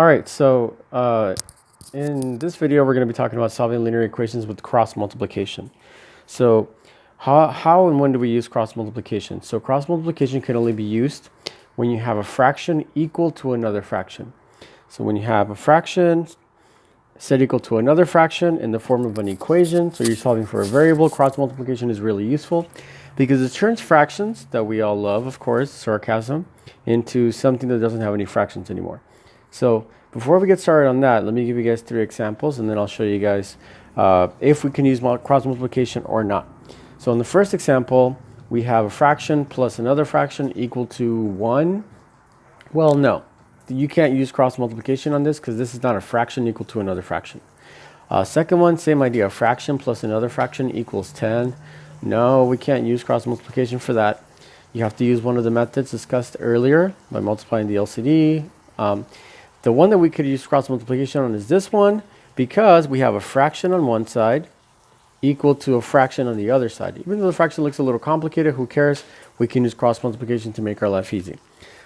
All right, so in this video, we're going to be talking about solving linear equations with cross multiplication. So how and when do we use cross multiplication? So cross multiplication can only be used when you have a fraction equal to another fraction. So when you have a fraction set equal to another fraction in the form of an equation, so you're solving for a variable, cross multiplication is really useful because it turns fractions that we all love, of course, sarcasm, into something that doesn't have any fractions anymore. So before we get started on that, let me give you guys 3 examples and then I'll show you guys if we can use cross multiplication or not. So in the first example, we have a fraction plus another fraction equal to 1. Well, no, you can't use cross multiplication on this because this is not a fraction equal to another fraction. Second one, same idea, a fraction plus another fraction equals 10. No, we can't use cross multiplication for that. You have to use one of the methods discussed earlier by multiplying the LCD. The one that we could use cross multiplication on is this one because we have a fraction on one side equal to a fraction on the other side. Even though the fraction looks a little complicated, who cares? We can use cross multiplication to make our life easy.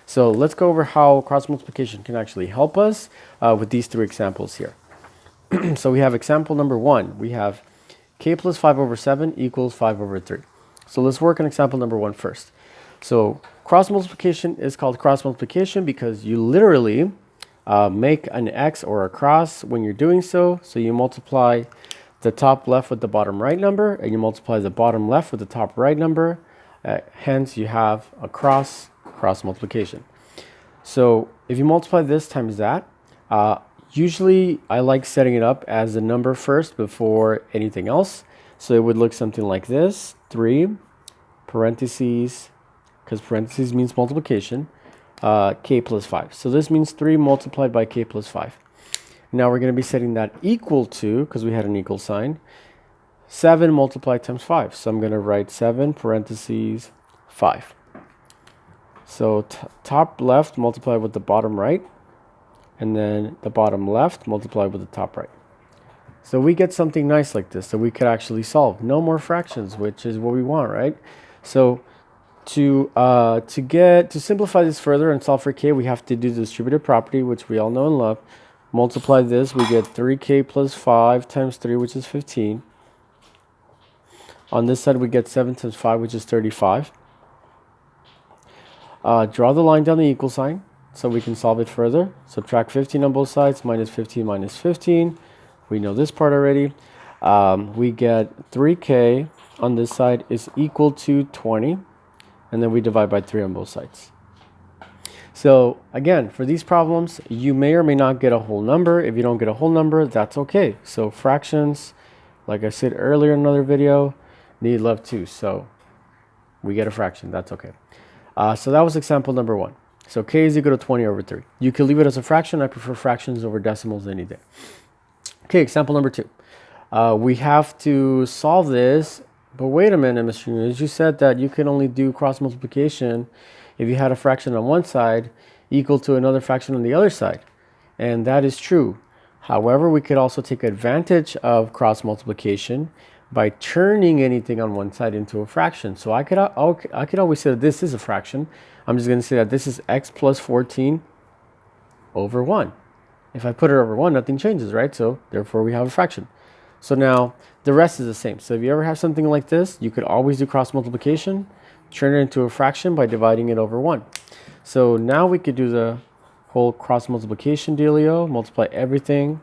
So let's go over how cross multiplication can actually help us with these 3 examples here. So we have example number 1. We have k plus 5 over 7 equals 5 over 3. So let's work on example number 1 first. So cross multiplication is called cross multiplication because you literally make an x or a cross when you're doing so. So you multiply the top left with the bottom right number, and you multiply the bottom left with the top right number. Hence, you have a cross multiplication. So if you multiply this times that, usually I like setting it up as a number first before anything else. So it would look something like this: 3 parentheses, because parentheses means multiplication, k plus 5. So this means 3 multiplied by k plus 5. Now we're going to be setting that equal to, because we had an equal sign, 7 multiplied times 5. So I'm going to write 7 parentheses 5. So top left multiplied with the bottom right, and then the bottom left multiplied with the top right. So we get something nice like this that we could actually solve. No more fractions, which is what we want, right? So to simplify this further and solve for k, we have to do the distributive property, which we all know and love. Multiply this, we get 3k plus 5 times 3, which is 15. On this side, we get 7 times 5, which is 35. Draw the line down the equal sign so we can solve it further. Subtract 15 on both sides, minus 15 minus 15. We know this part already. We get 3k on this side is equal to 20. And then we divide by 3 on both sides. So again, for these problems, you may or may not get a whole number. If you don't get a whole number, that's okay. So fractions, like I said earlier in another video, need love too. So we get a fraction, that's okay. So that was example number 1. So k is equal to 20 over 3. You can leave it as a fraction. I prefer fractions over decimals any day. Okay, example number 2. We have to solve this, but wait a minute, Mr. Nunes, you said that you can only do cross multiplication if you had a fraction on one side equal to another fraction on the other side. And that is true. However, we could also take advantage of cross multiplication by turning anything on one side into a fraction. So I could always say that this is a fraction. I'm just going to say that this is x plus 14 over 1. If I put it over 1, nothing changes, right? So therefore we have a fraction. So now the rest is the same. So if you ever have something like this, you could always do cross multiplication, turn it into a fraction by dividing it over 1. So now we could do the whole cross multiplication dealio, multiply everything,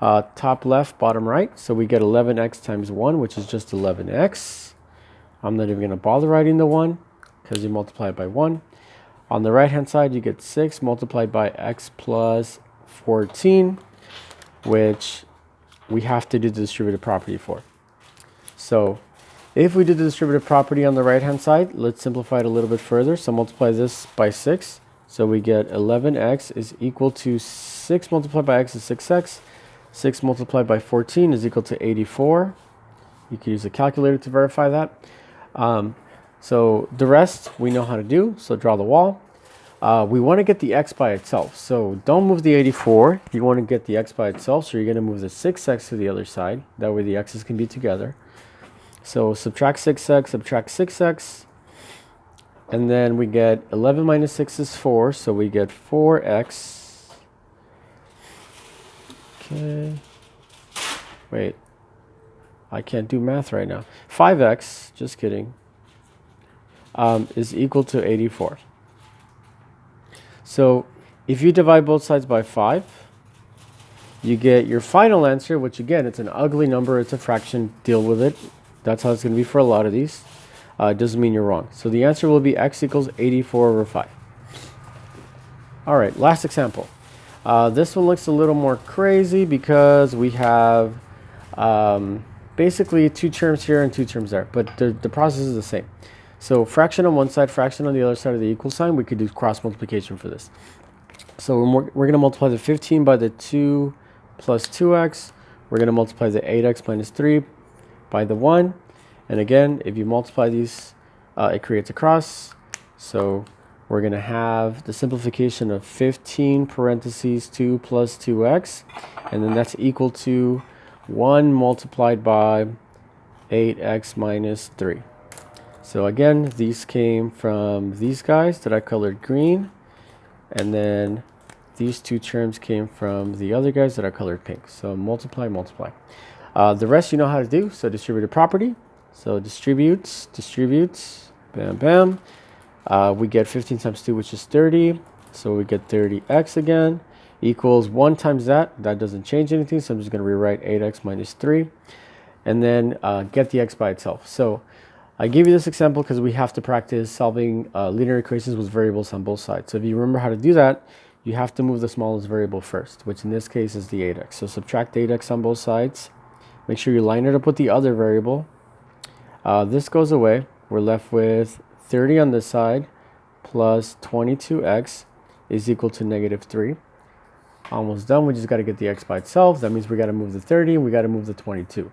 top left, bottom right. So we get 11x times 1, which is just 11x. I'm not even going to bother writing the 1 because you multiply it by 1. On the right hand side, you get 6 multiplied by x plus 14, which we have to do the distributive property for. So if we do the distributive property on the right hand side, let's simplify it a little bit further. So multiply this by 6. So we get 11x is equal to 6 multiplied by x is 6x. 6 multiplied by 14 is equal to 84. You can use a calculator to verify that. So the rest we know how to do. So draw the wall. We want to get the x by itself. So don't move the 84. You want to get the x by itself. So you're going to move the 6x to the other side. That way the x's can be together. So subtract 6x, subtract 6x. And then we get 11 minus 6 is 4. So we get 4x Okay. Wait. I can't do math right now. 5x, just kidding, is equal to 84. So if you divide both sides by 5, you get your final answer, which again, it's an ugly number. It's a fraction. Deal with it. That's how it's going to be for a lot of these. It doesn't mean you're wrong. So the answer will be x equals 84 over 5. All right, last example. This one looks a little more crazy because we have basically two terms here and two terms there, but the process is the same. So fraction on one side, fraction on the other side of the equal sign, we could do cross multiplication for this. So we're going to multiply the 15 by the 2 plus 2x. We're going to multiply the 8x minus 3 by the 1. And again, if you multiply these, it creates a cross. So we're going to have the simplification of 15 parentheses 2 plus 2x. And then that's equal to 1 multiplied by 8x minus 3. So again, these came from these guys that I colored green. And then these two terms came from the other guys that I colored pink. So multiply, multiply. The rest you know how to do. So distributive property. So distributes, bam, bam. We get 15 times 2, which is 30. So we get 30x again, equals 1 times that. That doesn't change anything, so I'm just going to rewrite 8x minus 3. And then get the x by itself. So I gave you this example because we have to practice solving linear equations with variables on both sides. So if you remember how to do that, you have to move the smallest variable first, which in this case is the 8x. So subtract 8x on both sides. Make sure you line it up with the other variable. This goes away. We're left with 30 on this side plus 22x is equal to negative 3. Almost done. We just got to get the x by itself. That means we got to move the 30 and we got to move the 22.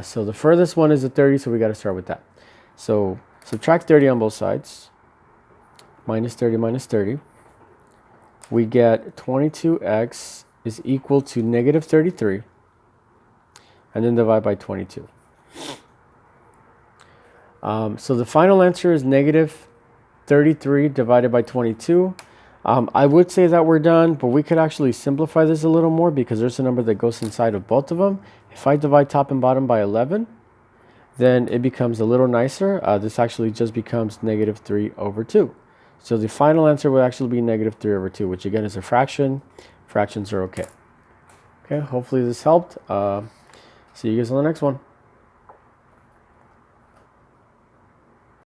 So the furthest one is the 30, so we got to start with that. So subtract 30 on both sides. Minus 30 minus 30. We get 22x is equal to negative 33. And then divide by 22. So the final answer is negative 33 divided by 22. I would say that we're done, but we could actually simplify this a little more because there's a number that goes inside of both of them. If I divide top and bottom by 11, then it becomes a little nicer. This actually just becomes negative 3 over 2. So the final answer would actually be negative 3 over 2, which again is a fraction. Fractions are okay. Okay, hopefully this helped. See you guys on the next one.